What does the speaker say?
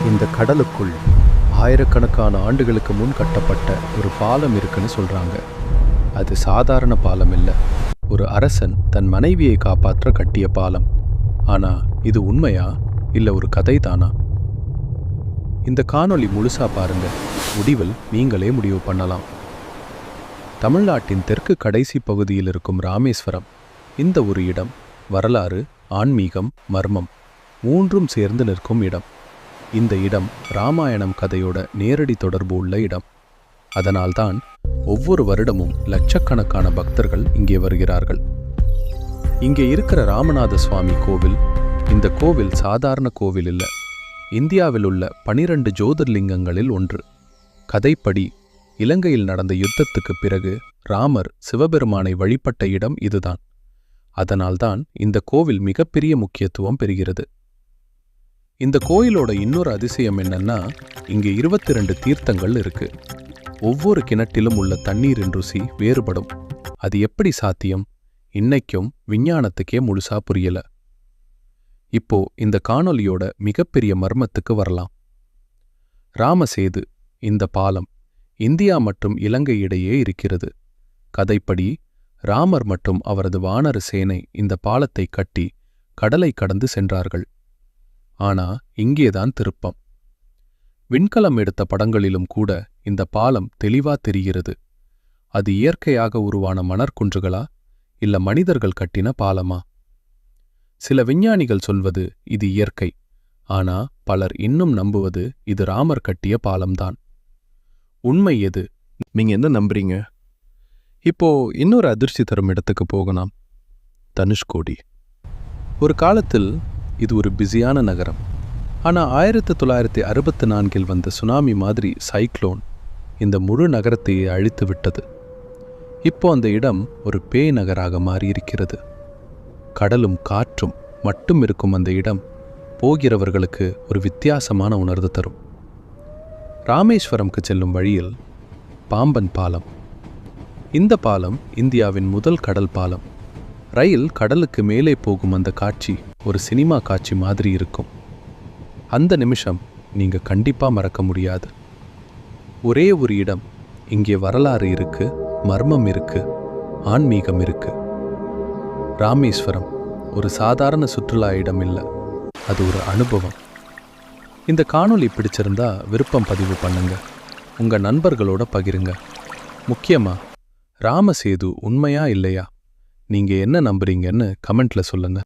இந்த கடலுக்குள் ஆயிரக்கணக்கான ஆண்டுகளுக்கு முன் கட்டப்பட்ட ஒரு பாலம் இருக்குன்னு சொல்றாங்க. அது சாதாரண பாலம் இல்லை, ஒரு அரசன் தன் மனைவியை காப்பாற்ற கட்டிய பாலம். ஆனா இது உண்மையா இல்லை ஒரு கதை தானா? இந்த காணொளி முழுசா பாருங்க, முடிவில் நீங்களே முடிவு பண்ணலாம். தமிழ்நாட்டின் தெற்கு கடைசி பகுதியில் இருக்கும் ராமேஸ்வரம். இந்த ஒரு இடம் வரலாறு, ஆன்மீகம், மர்மம் மூன்றும் சேர்ந்து நிற்கும் இடம். இந்த இடம் ராமாயணம் கதையோட நேரடி தொடர்பு உள்ள இடம். அதனால்தான் ஒவ்வொரு வருடமும் லட்சக்கணக்கான பக்தர்கள் இங்கே வருகிறார்கள். இங்கே இருக்கிற ராமநாத சுவாமி கோவில், இந்த கோவில் சாதாரண கோவில் இல்லை, இந்தியாவில் உள்ள 12 ஜோதிர்லிங்கங்களில் ஒன்று. கதைப்படி இலங்கையில் நடந்த யுத்தத்துக்கு பிறகு ராமர் சிவபெருமானை வழிபட்ட இடம் இதுதான். அதனால்தான் இந்த கோவில் மிகப்பெரிய முக்கியத்துவம் பெறுகிறது. இந்த கோயிலோட இன்னொரு அதிசயம் என்னன்னா, இங்கே 22 தீர்த்தங்கள் இருக்கு. ஒவ்வொரு கிணற்றிலும் உள்ள தண்ணீரின் ருசி வேறுபடும். அது எப்படி சாத்தியம்? இன்னைக்கும் விஞ்ஞானத்துக்கே முழுசா புரியல. இப்போ இந்த காணொலியோட மிகப்பெரிய மர்மத்துக்கு வரலாம். ராமசேது, இந்த பாலம் இந்தியா மற்றும் இலங்கை இடையே இருக்கிறது. கதைப்படி ராமர் மற்றும் அவரது வானர சேனை இந்த பாலத்தை கட்டி கடலை கடந்து சென்றார்கள். ஆனா இங்கேதான் திருப்பம். விண்கலம் எடுத்த படங்களிலும் கூட இந்த பாலம் தெளிவா தெரிகிறது. அது இயற்கையாக உருவான மணற்குன்றுகளா இல்ல மனிதர்கள் கட்டின பாலமா? சில விஞ்ஞானிகள் சொல்வது இது இயற்கை, ஆனா பலர் இன்னும் நம்புவது இது ராமர் கட்டிய பாலம்தான். உண்மை எது? நீங்க என்ன நம்புறீங்க? இப்போ இன்னொரு அதிர்ச்சி தரும் இடத்துக்கு போகலாம், தனுஷ்கோடி. ஒரு காலத்தில் இது ஒரு பிஸியான நகரம். ஆனால் 1964 வந்த சுனாமி மாதிரி சைக்ளோன் இந்த முழு நகரத்தையே அழித்து விட்டது. இப்போ அந்த இடம் ஒரு பேய் நகராக மாறியிருக்கிறது. கடலும் காற்றும் மட்டும் இருக்கும் அந்த இடம் போகிறவர்களுக்கு ஒரு வித்தியாசமான உணர்வு தரும். ராமேஸ்வரம்க்கு செல்லும் வழியில் பாம்பன் பாலம். இந்த பாலம் இந்தியாவின் முதல் கடல் பாலம். ரயில் கடலுக்கு மேலே போகும் அந்த காட்சி ஒரு சினிமா காட்சி மாதிரி இருக்கும். அந்த நிமிஷம் நீங்க கண்டிப்பா மறக்க முடியாது. ஒரே ஒரு இடம், இங்கே வரலாறு இருக்கு, மர்மம் இருக்கு, ஆன்மீகம் இருக்கு. ராமேஸ்வரம் ஒரு சாதாரண சுற்றுலா இடம் இல்லை, அது ஒரு அனுபவம். இந்த காணொளி பிடிச்சிருந்தா விருப்பம் பதிவு பண்ணுங்க, உங்க நண்பர்களோட பகிருங்க. முக்கியமா ராமசேது உண்மையா இல்லையா? நீங்க என்ன நம்புறீங்கன்னு கமெண்ட்ல சொல்லுங்க.